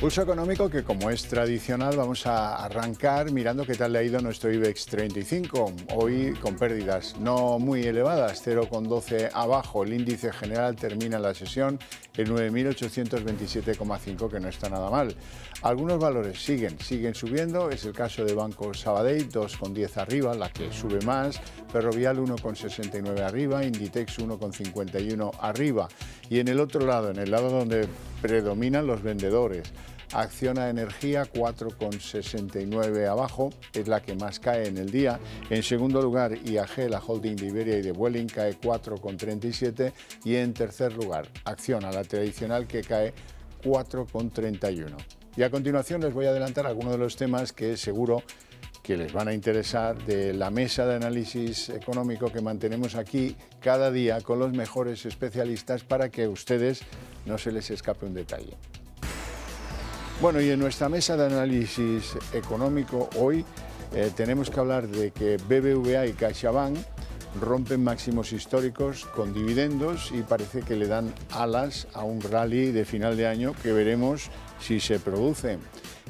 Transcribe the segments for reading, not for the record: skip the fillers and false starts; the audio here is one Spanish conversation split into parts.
Pulso económico que, como es tradicional, vamos a arrancar mirando qué tal le ha ido nuestro IBEX 35. Hoy con pérdidas no muy elevadas, 0,12 abajo. El índice general termina la sesión en 9.827,5, que no está nada mal. Algunos valores siguen subiendo. Es el caso de Banco Sabadell, 2,10 arriba, la que sube más. Ferrovial, 1,69 arriba. Inditex, 1,51 arriba. Y en el otro lado, en el lado donde predominan los vendedores, Acciona Energía, 4,69 abajo, es la que más cae en el día. En segundo lugar, IAG, la holding de Iberia y de Vueling, cae 4,37. Y en tercer lugar, Acciona, la tradicional, que cae 4,31. Y a continuación les voy a adelantar algunos de los temas que seguro que les van a interesar de la mesa de análisis económico que mantenemos aquí cada día con los mejores especialistas para que a ustedes no se les escape un detalle. Bueno, y en nuestra mesa de análisis económico hoy tenemos que hablar de que BBVA y CaixaBank rompen máximos históricos con dividendos y parece que le dan alas a un rally de final de año que veremos si se produce.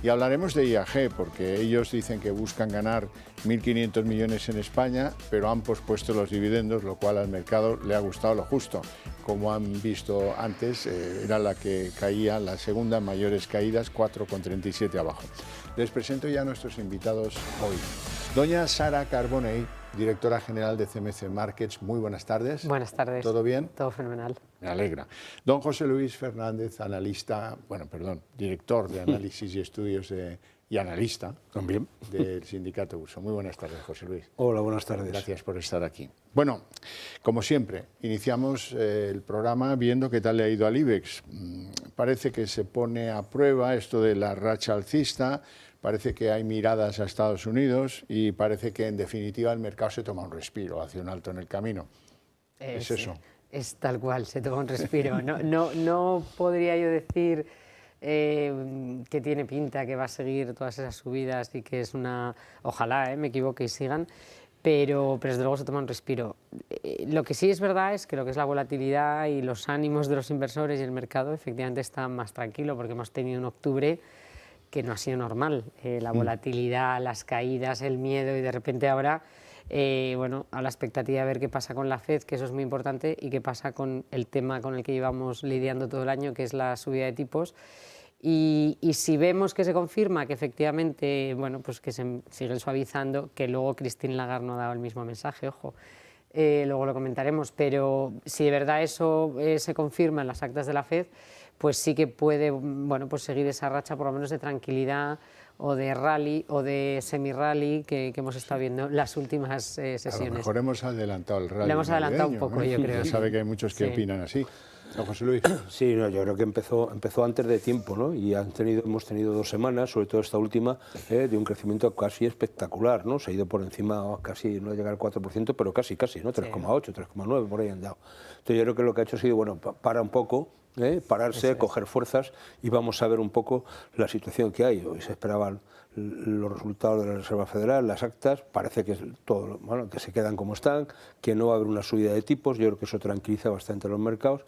Y hablaremos de IAG, porque ellos dicen que buscan ganar 1.500 millones en España, pero han pospuesto los dividendos, lo cual al mercado le ha gustado lo justo. Como han visto antes, era la que caía, la segunda en mayores caídas, 4,37 abajo. Les presento ya a nuestros invitados hoy. Doña Sara Carbonell, directora general de CMC Markets. Muy buenas tardes. Buenas tardes. ¿Todo bien? Todo fenomenal. Me alegra. Don José Luis Fernández, director de análisis y estudios y analista también del Sindicato Urso. Muy buenas tardes, José Luis. Hola, buenas tardes. Gracias por estar aquí. Bueno, como siempre, iniciamos el programa viendo qué tal le ha ido al IBEX. Parece que se pone a prueba esto de la racha alcista. Parece que hay miradas a Estados Unidos y parece que, en definitiva, el mercado se toma un respiro, hace un alto en el camino. ¿Es eso? Es tal cual, se toma un respiro. No podría yo decir que tiene pinta, que va a seguir todas esas subidas y que es una... Ojalá me equivoque y sigan, pero desde luego se toma un respiro. Lo que sí es verdad es que lo que es la volatilidad y los ánimos de los inversores y el mercado efectivamente está más tranquilo, porque hemos tenido un octubre que no ha sido normal, la volatilidad, las caídas, el miedo, y de repente ahora, a la expectativa de ver qué pasa con la FED, que eso es muy importante, y qué pasa con el tema con el que llevamos lidiando todo el año, que es la subida de tipos. Y si vemos que se confirma que efectivamente, pues que se siguen suavizando, que luego Christine Lagarde no ha dado el mismo mensaje, ojo, luego lo comentaremos, pero si de verdad eso se confirma en las actas de la FED, pues sí que puede seguir esa racha por lo menos de tranquilidad o de rally o de semi-rally que hemos estado viendo las últimas sesiones. A lo mejor hemos adelantado el rally. Lo hemos adelantado un poco, yo creo. Ya sabe que hay muchos que opinan así. ¿No, José Luis? Sí, yo creo que empezó antes de tiempo, ¿no? Y hemos tenido 2 semanas, sobre todo esta última, de un crecimiento casi espectacular, ¿no? Se ha ido por encima, casi no llega al 4%, pero casi, ¿no? 3,8, 3,9, por ahí han dado. Entonces yo creo que lo que ha hecho ha sido, para un poco, pararse, coger fuerzas, y vamos a ver un poco la situación que hay. Hoy se esperaban los resultados de la Reserva Federal, las actas, parece que todo, que se quedan como están, que no va a haber una subida de tipos. Yo creo que eso tranquiliza bastante a los mercados.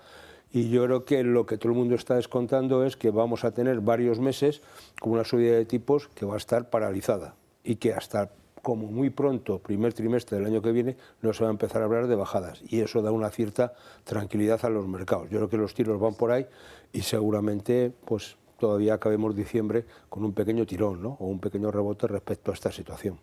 Y yo creo que lo que todo el mundo está descontando es que vamos a tener varios meses con una subida de tipos que va a estar paralizada y que hasta como muy pronto, primer trimestre del año que viene, no se va a empezar a hablar de bajadas, y eso da una cierta tranquilidad a los mercados. Yo creo que los tiros van por ahí y seguramente todavía acabemos diciembre con un pequeño tirón, ¿no? O un pequeño rebote respecto a esta situación.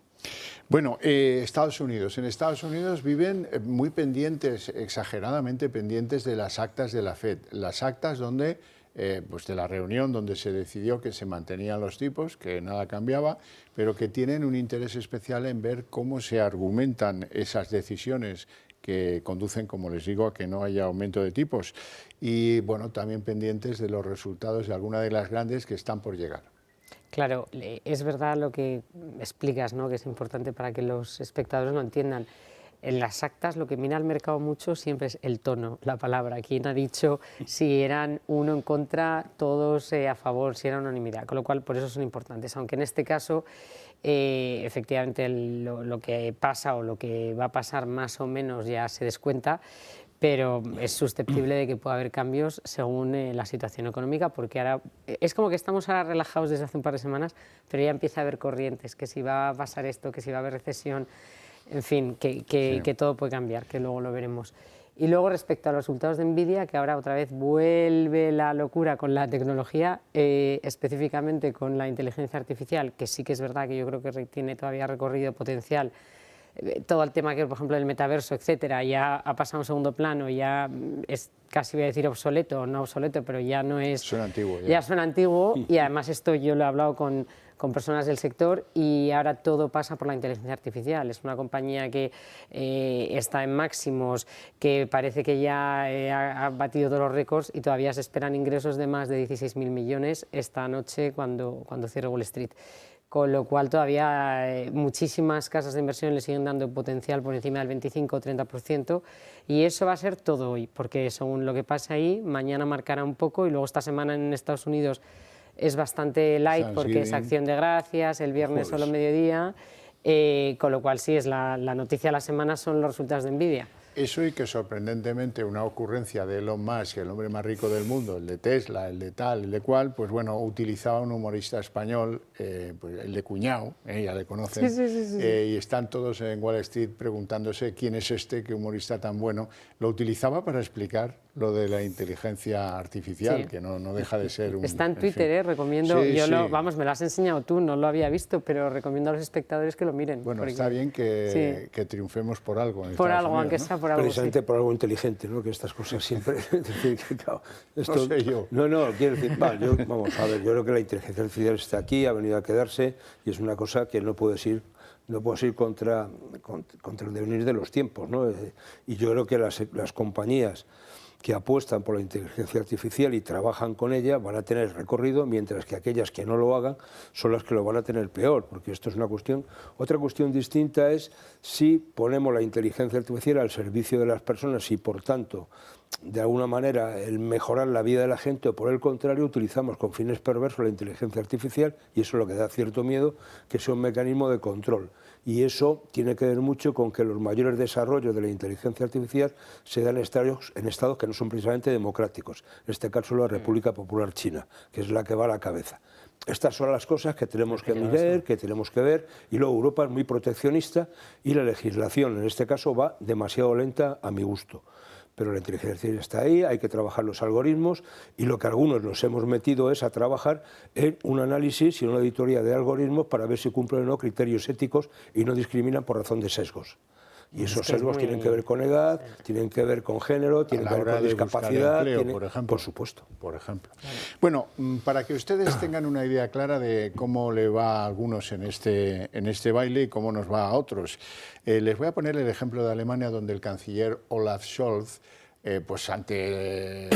Bueno, Estados Unidos. En Estados Unidos viven muy pendientes, exageradamente pendientes de las actas de la FED. Las actas donde, de la reunión donde se decidió que se mantenían los tipos, que nada cambiaba, pero que tienen un interés especial en ver cómo se argumentan esas decisiones que conducen, como les digo, a que no haya aumento de tipos. Y también pendientes de los resultados de alguna de las grandes que están por llegar. Claro, es verdad lo que explicas, ¿no? Que es importante para que los espectadores lo entiendan. En las actas lo que mira el mercado mucho siempre es el tono, la palabra. Quién ha dicho si eran uno en contra, todos a favor, si era unanimidad. Con lo cual, por eso son importantes. Aunque en este caso, efectivamente, lo que pasa o lo que va a pasar más o menos ya se descuenta. pero es susceptible de que pueda haber cambios según la situación económica, porque ahora es como que estamos ahora relajados desde hace un par de semanas, pero ya empieza a haber corrientes, que si va a pasar esto, que si va a haber recesión, en fin, que todo puede cambiar, que luego lo veremos. Y luego respecto a los resultados de Nvidia, que ahora otra vez vuelve la locura con la tecnología, específicamente con la inteligencia artificial, que sí que es verdad que yo creo que tiene todavía recorrido potencial. Todo el tema que, por ejemplo, del metaverso, etcétera, ya ha pasado a un segundo plano, ya es casi, voy a decir, obsoleto, no obsoleto, pero ya no es... Suena antiguo. Ya suena antiguo, y además esto yo lo he hablado con personas del sector, y ahora todo pasa por la inteligencia artificial. Es una compañía que está en máximos, que parece que ya ha batido todos los récords, y todavía se esperan ingresos de más de 16.000 millones esta noche cuando cierre Wall Street. Con lo cual todavía muchísimas casas de inversión le siguen dando potencial por encima del 25 o 30%, y eso va a ser todo hoy, porque según lo que pasa ahí, mañana marcará un poco, y luego esta semana en Estados Unidos es bastante light porque es Acción de Gracias, el viernes solo mediodía, con lo cual sí, es la noticia de la semana son los resultados de Nvidia. Eso, y que sorprendentemente una ocurrencia de Elon Musk, el hombre más rico del mundo, el de Tesla, el de tal, el de cual, pues bueno, utilizaba un humorista español, pues el de Cuñao, ya le conocen, sí. Y están todos en Wall Street preguntándose quién es este, qué humorista tan bueno. Lo utilizaba para explicar lo de la inteligencia artificial, que no deja de ser un... Está en Twitter, recomiendo, vamos, me lo has enseñado tú, no lo había visto, pero recomiendo a los espectadores que lo miren. Bueno, porque... está bien que triunfemos por algo. Por algo, Unidos, aunque ¿no? sea por algo. Precisamente por algo inteligente, ¿no? Que estas cosas siempre... Claro, esto... No sé yo. No, quiero decir, vamos a ver, yo creo que la inteligencia artificial está aquí, ha venido a quedarse, y es una cosa que no puedes ir contra el devenir de los tiempos, ¿no? Y yo creo que las compañías que apuestan por la inteligencia artificial y trabajan con ella van a tener recorrido, mientras que aquellas que no lo hagan son las que lo van a tener peor, porque esto es una cuestión. Otra cuestión distinta es si ponemos la inteligencia artificial al servicio de las personas y, por tanto, de alguna manera el mejorar la vida de la gente, o por el contrario utilizamos con fines perversos la inteligencia artificial, y eso es lo que da cierto miedo, que sea un mecanismo de control. Y eso tiene que ver mucho con que los mayores desarrollos de la inteligencia artificial se dan en estados que no son precisamente democráticos. En este caso la República Popular China, que es la que va a la cabeza. Estas son las cosas que tenemos que mirar, que tenemos que ver, y luego Europa es muy proteccionista y la legislación en este caso va demasiado lenta a mi gusto. Pero la inteligencia artificial está ahí, hay que trabajar los algoritmos, y lo que algunos nos hemos metido es a trabajar en un análisis y una auditoría de algoritmos para ver si cumplen o no criterios éticos y no discriminan por razón de sesgos. Y esos sesgos tienen que ver con edad, tienen que ver con género, tienen que ver con discapacidad, empleo, por ejemplo. Por supuesto. Por ejemplo. Bueno, para que ustedes tengan una idea clara de cómo le va a algunos en este baile y cómo nos va a otros, les voy a poner el ejemplo de Alemania, donde el canciller Olaf Scholz, pues ante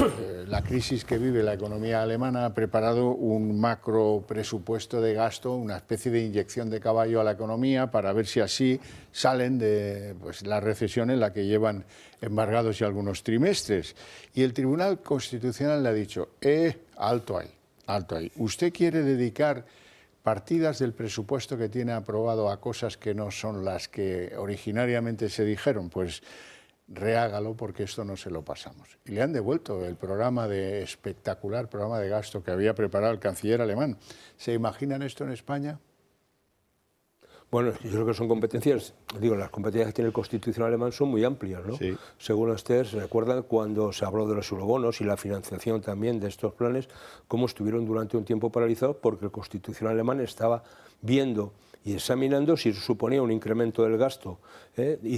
la crisis que vive la economía alemana, ha preparado un macro presupuesto de gasto, una especie de inyección de caballo a la economía, para ver si así salen de la recesión en la que llevan embargados ya algunos trimestres. Y el Tribunal Constitucional le ha dicho, alto ahí. ¿Usted quiere dedicar partidas del presupuesto que tiene aprobado a cosas que no son las que originariamente se dijeron? Pues rehágalo, porque esto no se lo pasamos. Y le han devuelto el espectacular programa de gasto que había preparado el canciller alemán. ¿Se imaginan esto en España? Bueno, yo creo que son competencias, las competencias que tiene el Constitucional alemán son muy amplias, ¿no? Sí. Según ustedes recuerdan, cuando se habló de los eurobonos y la financiación también de estos planes, cómo estuvieron durante un tiempo paralizados, porque el Constitucional alemán estaba viendo y examinando si eso suponía un incremento del gasto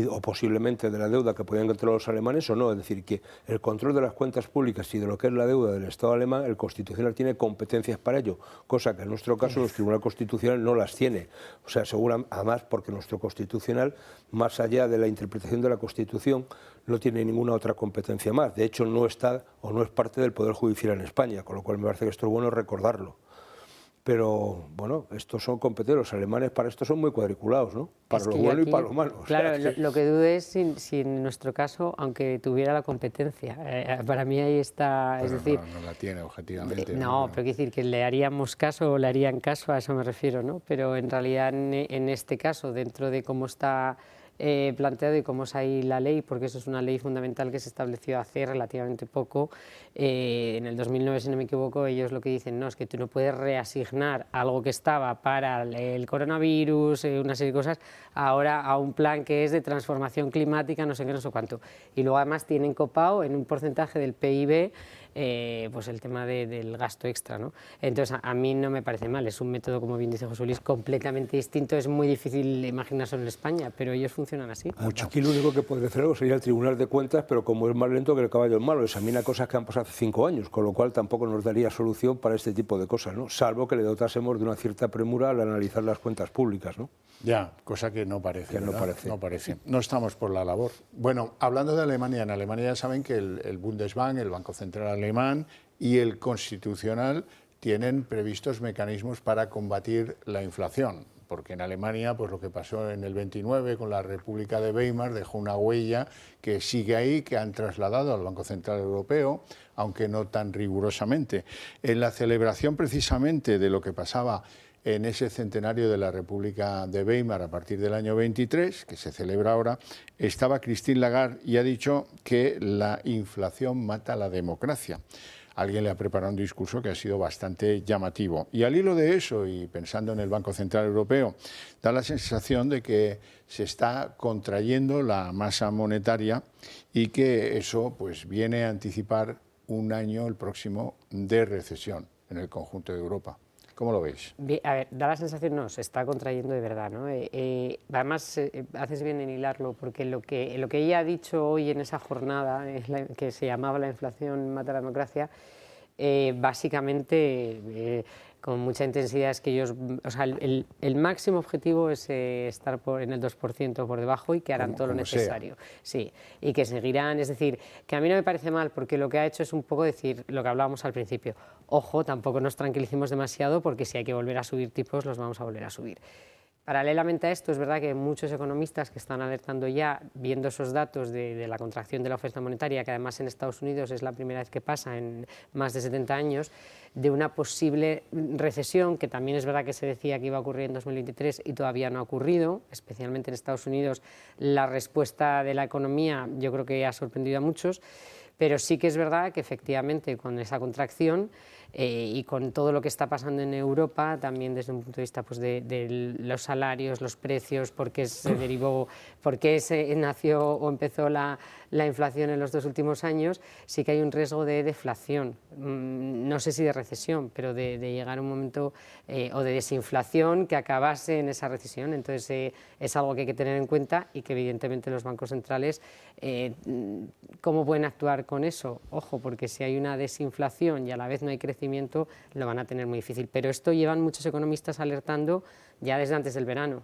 o posiblemente de la deuda que podían controlar los alemanes o no. Es decir, que el control de las cuentas públicas y de lo que es la deuda del Estado alemán, el Constitucional tiene competencias para ello, cosa que en nuestro caso el Tribunal Constitucional no las tiene. O sea, además porque nuestro Constitucional, más allá de la interpretación de la Constitución, no tiene ninguna otra competencia más. De hecho, no está o no es parte del Poder Judicial en España, con lo cual me parece que esto es bueno recordarlo. Pero, bueno, estos son competencias, los alemanes para esto son muy cuadriculados, ¿no? Para lo bueno y para lo malo. Claro, lo que dudo es si en nuestro caso, aunque tuviera la competencia, para mí ahí está, pero es decir... No la tiene, objetivamente. No, pero quiero decir que le haríamos caso o le harían caso, a eso me refiero, ¿no? Pero en realidad en este caso, dentro de cómo está planteado y cómo es ahí la ley, porque eso es una ley fundamental que se estableció hace relativamente poco. En el 2009, si no me equivoco, ellos lo que dicen no es que tú no puedes reasignar algo que estaba para el coronavirus, una serie de cosas, ahora a un plan que es de transformación climática, no sé qué, no sé cuánto. Y luego además tienen copado en un porcentaje del PIB pues el tema del gasto extra, ¿no? Entonces a mí no me parece mal, es un método, como bien dice José Luis, completamente distinto, es muy difícil imaginárselo en España, pero ellos funcionan así. Mucho. Aquí lo único que podría hacer algo sería el Tribunal de Cuentas, pero como es más lento que el caballo es malo, examina cosas que han pasado hace 5 años, con lo cual tampoco nos daría solución para este tipo de cosas, ¿no? Salvo que le dotásemos de una cierta premura al analizar las cuentas públicas, ¿no? Ya, cosa que no parece. Que no parece. No parece. No estamos por la labor. Bueno, hablando de Alemania, en Alemania ya saben que el Bundesbank, el Banco Central Alemán y el Constitucional tienen previstos mecanismos para combatir la inflación, porque en Alemania pues lo que pasó en el 29 con la República de Weimar dejó una huella que sigue ahí, que han trasladado al Banco Central Europeo, aunque no tan rigurosamente. En la celebración precisamente de lo que pasaba en ese centenario de la República de Weimar a partir del año 23, que se celebra ahora, estaba Christine Lagarde y ha dicho que la inflación mata la democracia. Alguien le ha preparado un discurso que ha sido bastante llamativo. Y al hilo de eso, y pensando en el Banco Central Europeo, da la sensación de que se está contrayendo la masa monetaria y que eso pues viene a anticipar un año, el próximo, de recesión en el conjunto de Europa. ¿Cómo lo veis? A ver, da la sensación, no, se está contrayendo de verdad, ¿no? Además, haces bien en hilarlo, porque lo que ella ha dicho hoy en esa jornada, que se llamaba la inflación mata la democracia, básicamente, con mucha intensidad, es que ellos, o sea, el máximo objetivo es estar en el 2% por debajo y que harán todo lo necesario. Sí, y que seguirán, es decir, que a mí no me parece mal, porque lo que ha hecho es un poco decir lo que hablábamos al principio. Ojo, tampoco nos tranquilicemos demasiado, porque si hay que volver a subir tipos, los vamos a volver a subir. Paralelamente a esto, es verdad que hay muchos economistas que están alertando ya, viendo esos datos de la contracción de la oferta monetaria, que además en Estados Unidos es la primera vez que pasa en más de 70 años, de una posible recesión, que también es verdad que se decía que iba a ocurrir en 2023 y todavía no ha ocurrido, especialmente en Estados Unidos. La respuesta de la economía yo creo que ha sorprendido a muchos, pero sí que es verdad que efectivamente con esa contracción y con todo lo que está pasando en Europa, también desde un punto de vista pues, de los salarios, los precios, por qué se derivó, por qué nació o empezó la inflación en los 2 últimos años, sí que hay un riesgo de deflación, no sé si de recesión, pero de llegar a un momento o de desinflación que acabase en esa recesión. Entonces es algo que hay que tener en cuenta y que evidentemente los bancos centrales, ¿cómo pueden actuar con eso? Ojo, porque si hay una desinflación y a la vez no hay crecimiento, lo van a tener muy difícil. Pero esto llevan muchos economistas alertando ya desde antes del verano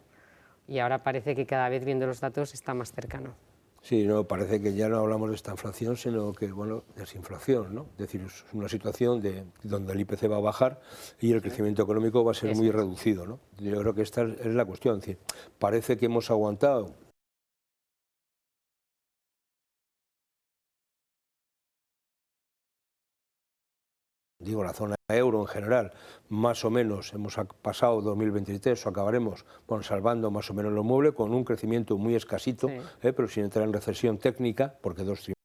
y ahora parece que cada vez viendo los datos está más cercano. Sí, no, parece que ya no hablamos de esta inflación, sino que, bueno, desinflación, ¿no? Es decir, es una situación donde el IPC va a bajar y el crecimiento económico va a ser muy reducido, ¿no? Yo creo que esta es la cuestión, es decir, parece que hemos aguantado la zona euro en general, más o menos hemos pasado 2023 o acabaremos salvando más o menos los muebles con un crecimiento muy escasito, pero sin entrar en recesión técnica, porque vamos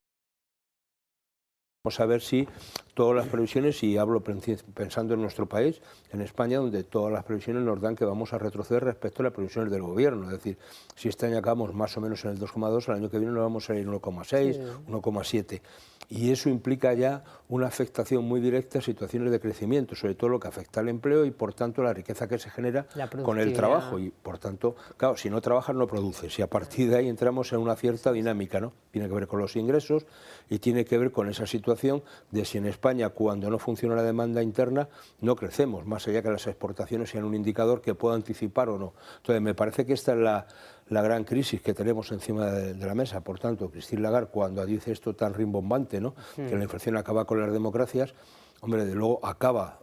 a ver si todas las previsiones, y hablo pensando en nuestro país, en España, donde todas las previsiones nos dan que vamos a retroceder respecto a las previsiones del gobierno. Es decir, si este año acabamos más o menos en el 2,2, el año que viene nos vamos a ir 1,6, 1,7. Y eso implica ya una afectación muy directa a situaciones de crecimiento, sobre todo lo que afecta al empleo y, por tanto, la riqueza que se genera con el trabajo. Y, por tanto, claro, si no trabajas no produces. Y a partir de ahí entramos en una cierta dinámica, ¿no? Tiene que ver con los ingresos y tiene que ver con esa situación de si en España, cuando no funciona la demanda interna, no crecemos, más allá que las exportaciones sean un indicador que pueda anticipar o no. Entonces, me parece que esta es la gran crisis que tenemos encima de la mesa. Por tanto, Christine Lagarde, cuando dice esto tan rimbombante, ¿no? Que la inflación acaba con las democracias, hombre, de luego acaba,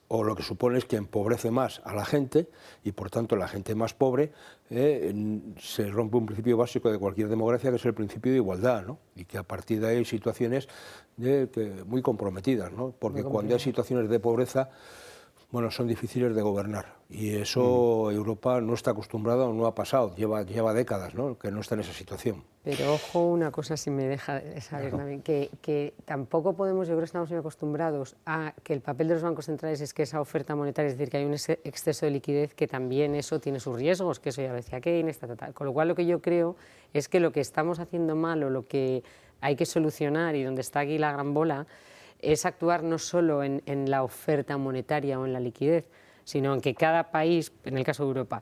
o lo que supone es que empobrece más a la gente y, por tanto, la gente más pobre se rompe un principio básico de cualquier democracia, que es el principio de igualdad, ¿no? Y que a partir de ahí hay situaciones muy comprometidas, ¿no? Porque cuando hay situaciones de pobreza, bueno, son difíciles de gobernar. Y eso Europa no está acostumbrada o no ha pasado, lleva décadas, ¿no?, que no está en esa situación. Pero ojo, una cosa, si me deja saber también, que tampoco podemos, yo creo que estamos muy acostumbrados a que el papel de los bancos centrales es que esa oferta monetaria, es decir, que hay un exceso de liquidez, que también eso tiene sus riesgos, que eso ya decía Keynes, Con lo cual lo que yo creo es que lo que estamos haciendo mal o lo que hay que solucionar y donde está aquí la gran bola es actuar no solo en la oferta monetaria o en la liquidez, sino en que cada país, en el caso de Europa,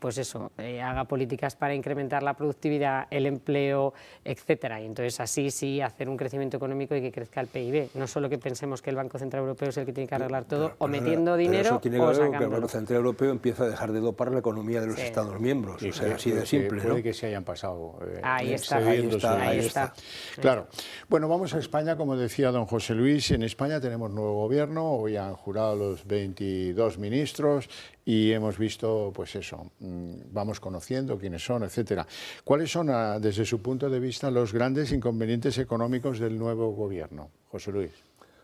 pues eso, haga políticas para incrementar la productividad, el empleo, etcétera. Y entonces así sí hacer un crecimiento económico y que crezca el PIB. No solo que pensemos que el Banco Central Europeo es el que tiene que arreglar todo, o metiendo dinero eso tiene que o ver con que el sacándolo. Banco Central Europeo empieza a dejar de dopar la economía de los Estados miembros. O sea, así de simple, Puede ¿no? que se hayan pasado Ahí está, ahí está. Claro. Bueno, vamos a España, como decía don José Luis. En España tenemos nuevo gobierno, hoy han jurado los 22 ministros y hemos visto, pues eso, vamos conociendo quiénes son, etcétera. ¿Cuáles son, desde su punto de vista, los grandes inconvenientes económicos del nuevo gobierno, José Luis?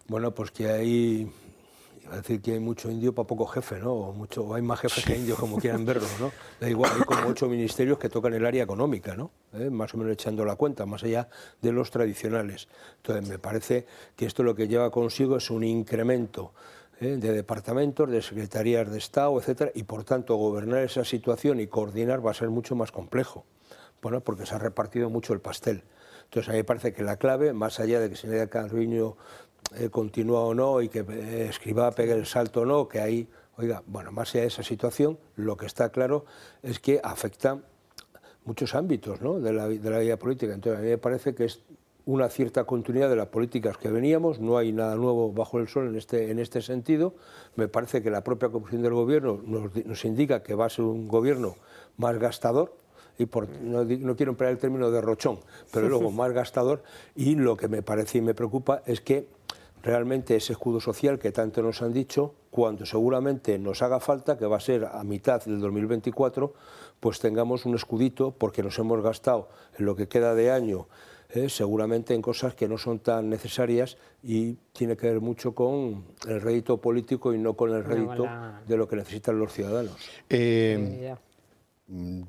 Bueno, pues que hay, iba a decir que hay mucho indio para poco jefe, ¿no? O hay más jefes que indios, como quieran verlo, ¿no? Da igual, hay como 8 ministerios que tocan el área económica, ¿no? Más o menos echando la cuenta, más allá de los tradicionales. Entonces, me parece que esto lo que lleva consigo es un incremento de departamentos, de secretarías de Estado, etcétera, y por tanto gobernar esa situación y coordinar va a ser mucho más complejo, bueno, porque se ha repartido mucho el pastel. Entonces a mí me parece que la clave, más allá de que si Nadia Calviño continúa o no y que Escrivá pegue el salto o no, que ahí, oiga, bueno, más allá de esa situación, lo que está claro es que afecta muchos ámbitos, ¿no?, de la vida política. Entonces a mí me parece que es una cierta continuidad de las políticas que veníamos, no hay nada nuevo bajo el sol en este sentido. Me parece que la propia composición del gobierno nos indica que va a ser un gobierno más gastador, y no quiero emplear el término de rochón, pero luego más gastador, y lo que me parece y me preocupa es que realmente ese escudo social que tanto nos han dicho, cuando seguramente nos haga falta, que va a ser a mitad del 2024, pues tengamos un escudito, porque nos hemos gastado en lo que queda de año, seguramente en cosas que no son tan necesarias, y tiene que ver mucho con el rédito político y no con el rédito de lo que necesitan los ciudadanos.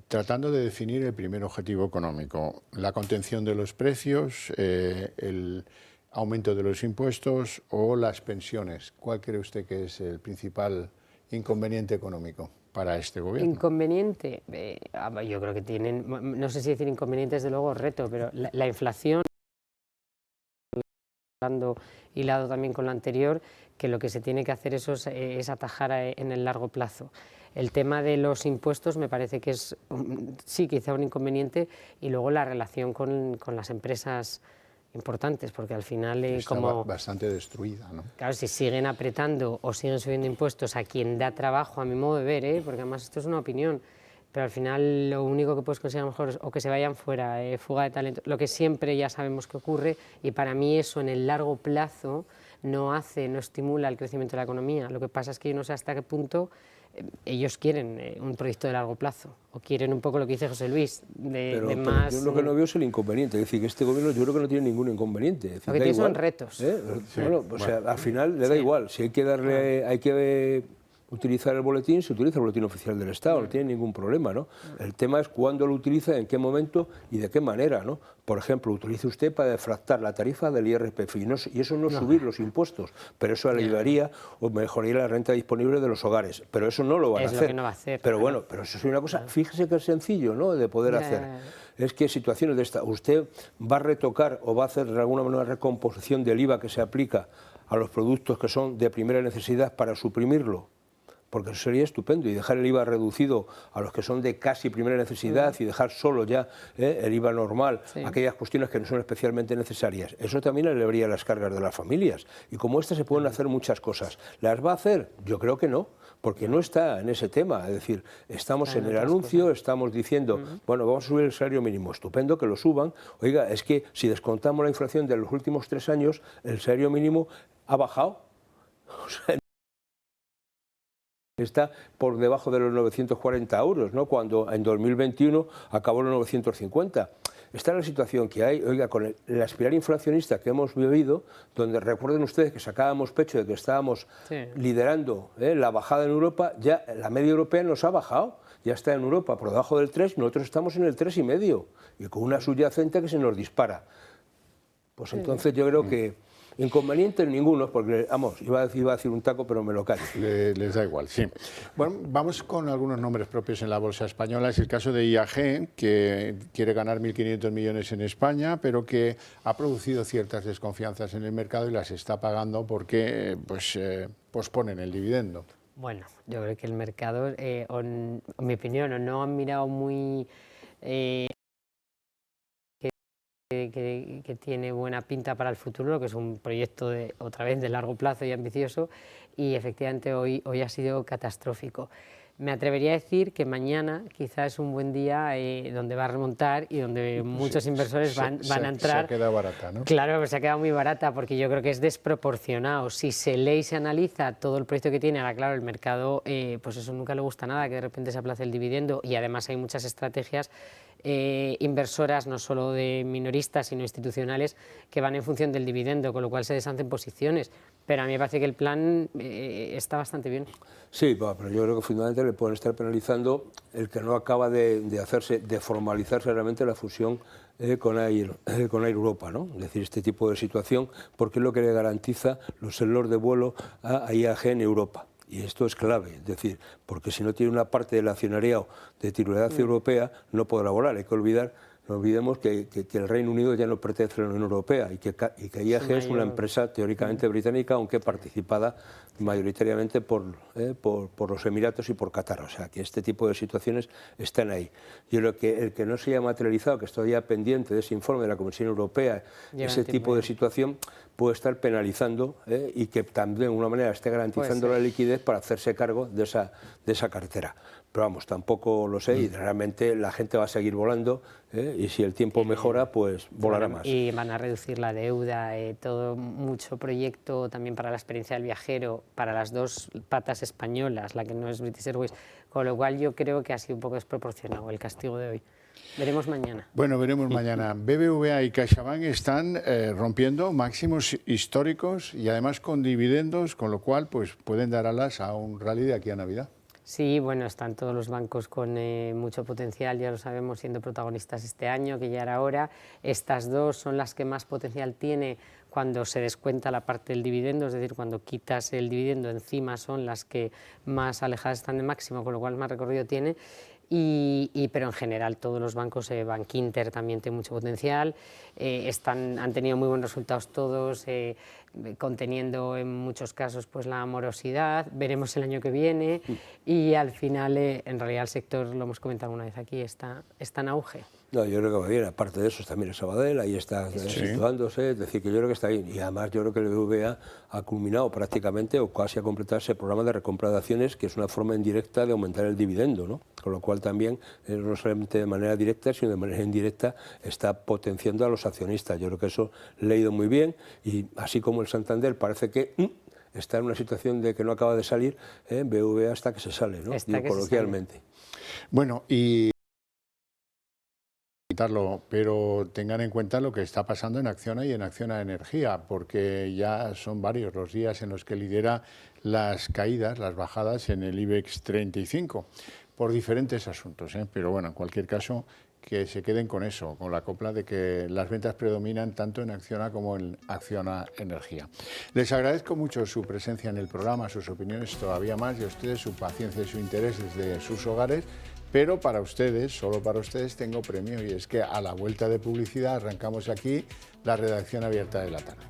Tratando de definir el primer objetivo económico, la contención de los precios, el aumento de los impuestos o las pensiones, ¿cuál cree usted que es el principal inconveniente económico para este gobierno? Inconveniente, yo creo que tienen, no sé si decir inconveniente, desde luego reto, pero la inflación, hilado también con lo anterior, que lo que se tiene que hacer eso es atajar en el largo plazo. El tema de los impuestos me parece que es, sí, quizá un inconveniente, y luego la relación con las empresas importantes, porque al final está como bastante destruida, ¿no? Claro, si siguen apretando o siguen subiendo impuestos a quien da trabajo, a mi modo de ver, porque además esto es una opinión, pero al final lo único que puedes conseguir mejor es o que se vayan fuera, fuga de talento, lo que siempre ya sabemos que ocurre, y para mí eso en el largo plazo no estimula el crecimiento de la economía. Lo que pasa es que yo no sé hasta qué punto ellos quieren un proyecto de largo plazo, o quieren un poco lo que dice José Luis, pero más... yo lo que no veo es el inconveniente, es decir, que este gobierno yo creo que no tiene ningún inconveniente. Es decir, lo que tiene son retos. Sí, bueno, o sea, al final le da igual, si hay que darle, hay que utilizar el boletín, se utiliza el boletín oficial del Estado, no tiene ningún problema, ¿no? El tema es cuándo lo utiliza, en qué momento y de qué manera, ¿no? Por ejemplo, utilice usted para defractar la tarifa del IRPF, y eso no es subir los impuestos, pero eso aliviaría o mejoraría la renta disponible de los hogares, pero eso no lo van a hacer. Es lo que no va a hacer. Pero bueno, pero eso es una cosa, fíjese que es sencillo, ¿no?, de poder hacer. Es que situaciones de esta, usted va a retocar o va a hacer de alguna manera una recomposición del IVA que se aplica a los productos que son de primera necesidad para suprimirlo, porque eso sería estupendo, y dejar el IVA reducido a los que son de casi primera necesidad y dejar solo ya el IVA normal, aquellas cuestiones que no son especialmente necesarias. Eso también aliviaría las cargas de las familias, y como estas se pueden hacer muchas cosas. ¿Las va a hacer? Yo creo que no, porque no está en ese tema. Es decir, estamos en el anuncio, estamos diciendo, bueno, vamos a subir el salario mínimo, estupendo que lo suban. Oiga, es que si descontamos la inflación de los últimos 3 años, el salario mínimo ha bajado. O sea, está por debajo de los 940 euros, ¿no?, cuando en 2021 acabó los 950. está en la situación que hay, oiga, con la espiral inflacionista que hemos vivido, donde recuerden ustedes que sacábamos pecho de que estábamos liderando la bajada en Europa, ya la media europea nos ha bajado, ya está en Europa por debajo del 3, nosotros estamos en el 3,5 y con una subyacente que se nos dispara. Pues entonces yo creo que inconvenientes ninguno, porque, vamos, iba a decir un taco, pero me lo callo. Les da igual, sí. Bueno, vamos con algunos nombres propios en la bolsa española. Es el caso de IAG, que quiere ganar 1.500 millones en España, pero que ha producido ciertas desconfianzas en el mercado y las está pagando porque posponen el dividendo. Bueno, yo creo que el mercado, en mi opinión, no han mirado muy... que tiene buena pinta para el futuro, que es un proyecto otra vez de largo plazo y ambicioso, y efectivamente hoy ha sido catastrófico. Me atrevería a decir que mañana quizás es un buen día donde va a remontar y donde muchos inversores van a entrar. Se ha quedado barata, ¿no? Claro, se ha quedado muy barata porque yo creo que es desproporcionado. Si se lee y se analiza todo el proyecto que tiene, ahora claro, el mercado, pues eso nunca le gusta nada, que de repente se aplace el dividendo, y además hay muchas estrategias inversoras, no solo de minoristas, sino institucionales, que van en función del dividendo, con lo cual se deshacen posiciones. Pero a mí me parece que el plan está bastante bien. Sí, pero yo creo que fundamentalmente le pueden estar penalizando el que no acaba de formalizarse realmente la fusión con Air Europa, ¿no? Es decir, este tipo de situación, porque es lo que le garantiza los slots de vuelo a IAG en Europa. Y esto es clave, es decir, porque si no tiene una parte del accionariado de titularidad europea, no podrá volar. Hay que no olvidemos que el Reino Unido ya no pertenece a la Unión Europea y que IAG es una empresa teóricamente británica, aunque participada mayoritariamente por los Emiratos y por Qatar. O sea, que este tipo de situaciones están ahí. Yo creo que el que no se haya materializado, que estoy todavía pendiente de ese informe de la Comisión Europea, ese tipo de situación puede estar penalizando y que también de alguna manera esté garantizando la liquidez para hacerse cargo de esa cartera. Pero vamos, tampoco lo sé y realmente la gente va a seguir volando y si el tiempo mejora, pues volará más. Y van a reducir la deuda, mucho proyecto también para la experiencia del viajero, para las dos patas españolas, la que no es British Airways, con lo cual yo creo que ha sido un poco desproporcionado el castigo de hoy. Veremos mañana. Bueno, veremos mañana. BBVA y CaixaBank están rompiendo máximos históricos y además con dividendos, con lo cual pues pueden dar alas a un rally de aquí a Navidad. Sí, bueno, están todos los bancos con mucho potencial, ya lo sabemos, siendo protagonistas este año, que ya era hora. Estas dos son las que más potencial tiene cuando se descuenta la parte del dividendo, es decir, cuando quitas el dividendo encima son las que más alejadas están de máximo, con lo cual más recorrido tiene. Pero en general todos los bancos, Bankinter también tiene mucho potencial, han tenido muy buenos resultados todos, conteniendo en muchos casos pues la morosidad, veremos el año que viene y al final en realidad el sector, lo hemos comentado una vez aquí, está en auge. No, yo creo que va bien, aparte de eso también el Sabadell, ahí está situándose, es decir, que yo creo que está ahí, y además yo creo que el BBVA ha culminado prácticamente o casi a completarse el programa de recompra de acciones, que es una forma indirecta de aumentar el dividendo, ¿no? Con lo cual también, no solamente de manera directa, sino de manera indirecta, está potenciando a los accionistas. Yo creo que eso le ha ido muy bien, y así como el Santander parece que está en una situación de que no acaba de salir, BBVA hasta que se sale, ¿no? Digo, coloquialmente. Bueno, y pero tengan en cuenta lo que está pasando en Acciona y en Acciona Energía, porque ya son varios los días en los que lidera las caídas, las bajadas en el IBEX 35, por diferentes asuntos, pero bueno, en cualquier caso, que se queden con eso, con la copla de que las ventas predominan tanto en Acciona como en Acciona Energía. Les agradezco mucho su presencia en el programa, sus opiniones todavía más, y a ustedes su paciencia y su interés desde sus hogares. Pero para ustedes, solo para ustedes, tengo premio, y es que a la vuelta de publicidad arrancamos aquí la redacción abierta de la tarde.